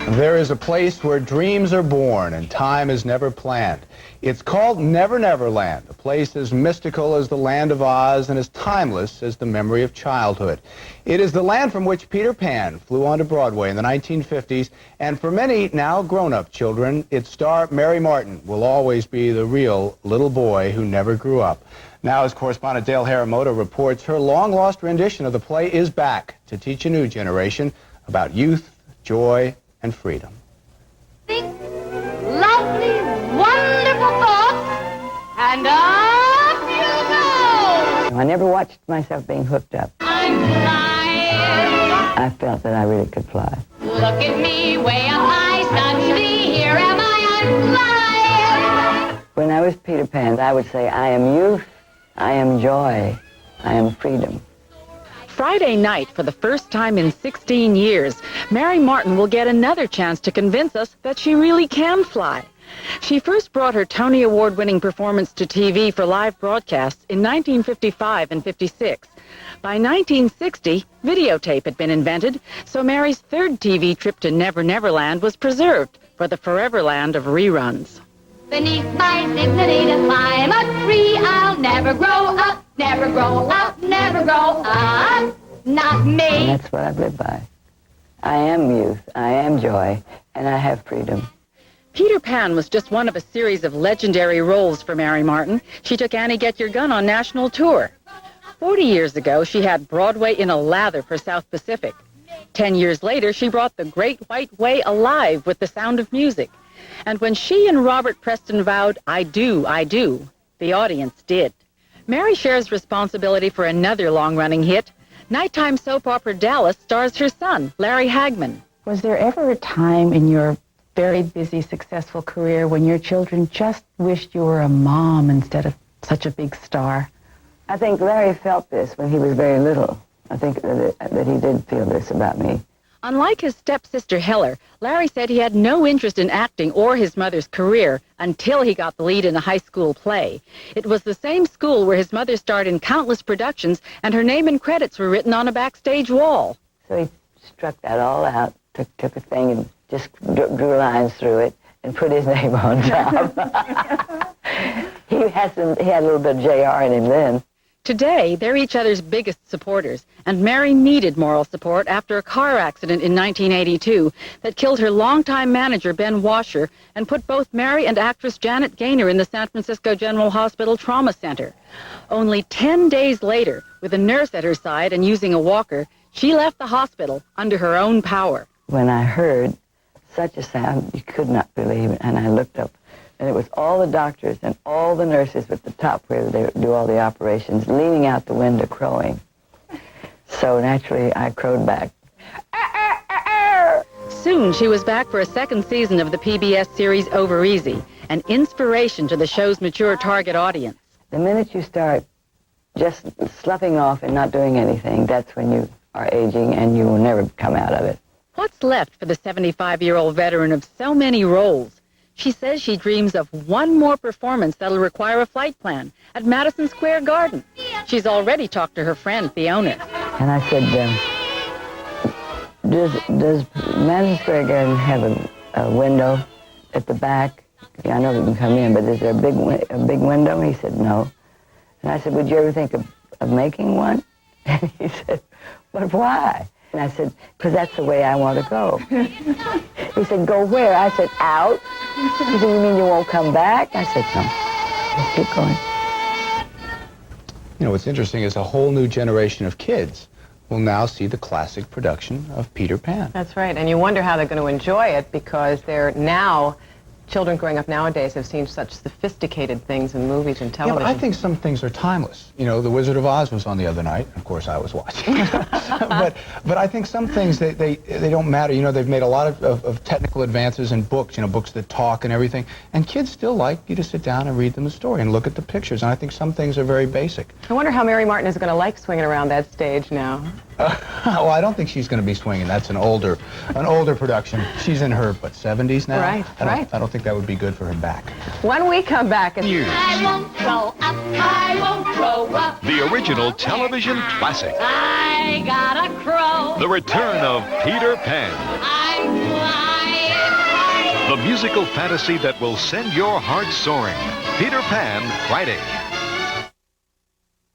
There is a place where dreams are born and time is never planned. It's called Never Never Land, a place as mystical as the Land of Oz and as timeless as the memory of childhood. It is the land from which Peter Pan flew onto Broadway in the 1950s, and for many now grown-up children, its star Mary Martin will always be the real little boy who never grew up. Now, as correspondent Dale Haramoto reports, her long-lost rendition of the play is back to teach a new generation about youth, joy, and freedom. Think lovely, wonderful thoughts, and up you go! I never watched myself being hooked up. I'm flying. I felt that I really could fly. Look at me, way up high, suddenly here am I, I'm flying. When I was Peter Pan, I would say, I am youth, I am joy, I am freedom. Friday night, for the first time in 16 years, Mary Martin will get another chance to convince us that she really can fly. She first brought her Tony Award-winning performance to TV for live broadcasts in 1955 and 56. By 1960, videotape had been invented, so Mary's third TV trip to Never Never Land was preserved for the forever land of reruns. Beneath my dignity to climb a tree, I'll never grow up, never grow up, never grow up. Not me. And that's what I've lived by. I am youth, I am joy, and I have freedom. Peter Pan was just one of a series of legendary roles for Mary Martin. She took Annie Get Your Gun on national tour. 40 years ago, she had Broadway in a lather for South Pacific. 10 years later, she brought The Great White Way alive with The Sound of Music. And when she and Robert Preston vowed, I do, the audience did. Mary shares responsibility for another long-running hit. Nighttime soap opera Dallas stars her son, Larry Hagman. Was there ever a time in your very busy, successful career when your children just wished you were a mom instead of such a big star? I think Larry felt this when he was very little. I think that he did feel this about me. Unlike his stepsister Heller, Larry said he had no interest in acting or his mother's career until he got the lead in a high school play. It was the same school where his mother starred in countless productions, and her name and credits were written on a backstage wall. So he struck that all out, took a thing and just drew lines through it and put his name on top. He had a little bit of JR in him then. Today, they're each other's biggest supporters, and Mary needed moral support after a car accident in 1982 that killed her longtime manager, Ben Washer, and put both Mary and actress Janet Gaynor in the San Francisco General Hospital Trauma Center. Only 10 days later, with a nurse at her side and using a walker, she left the hospital under her own power. When I heard such a sound, you could not believe it, and I looked up. And it was all the doctors and all the nurses at the top where they do all the operations, leaning out the window crowing. So naturally, I crowed back. Soon, she was back for a second season of the PBS series Over Easy, an inspiration to the show's mature target audience. The minute you start just sloughing off and not doing anything, that's when you are aging and you will never come out of it. What's left for the 75-year-old veteran of so many roles? She says she dreams of one more performance that'll require a flight plan at Madison Square Garden. She's already talked to her friend, Fiona. And I said, does Madison Square Garden have a window at the back? Yeah, I know we can come in, but is there a big window? And he said, no. And I said, would you ever think of making one? And he said, but why? And I said, because that's the way I want to go. He said, go where? I said, out. He said, you mean you won't come back? I said, no. Let's keep going. You know, what's interesting is a whole new generation of kids will now see the classic production of Peter Pan. That's right, and you wonder how they're going to enjoy it because they're now, children growing up nowadays have seen such sophisticated things in movies and television. Yeah, but I think some things are timeless. You know, The Wizard of Oz was on the other night. Of course, I was watching. but I think some things, they don't matter. You know, they've made a lot of technical advances in books, you know, books that talk and everything. And kids still like you to sit down and read them a story and look at the pictures. And I think some things are very basic. I wonder how Mary Martin is going to like swinging around that stage now. Well, I don't think she's going to be swinging. That's an older production. She's in her, what, 70s now? Right, I don't think that would be good for her back. When we come back... I won't grow up, I won't grow up. The original television classic. I got a crow. The return of Peter Pan. I'm flying. musical fantasy that will send your heart soaring. Peter Pan, Friday.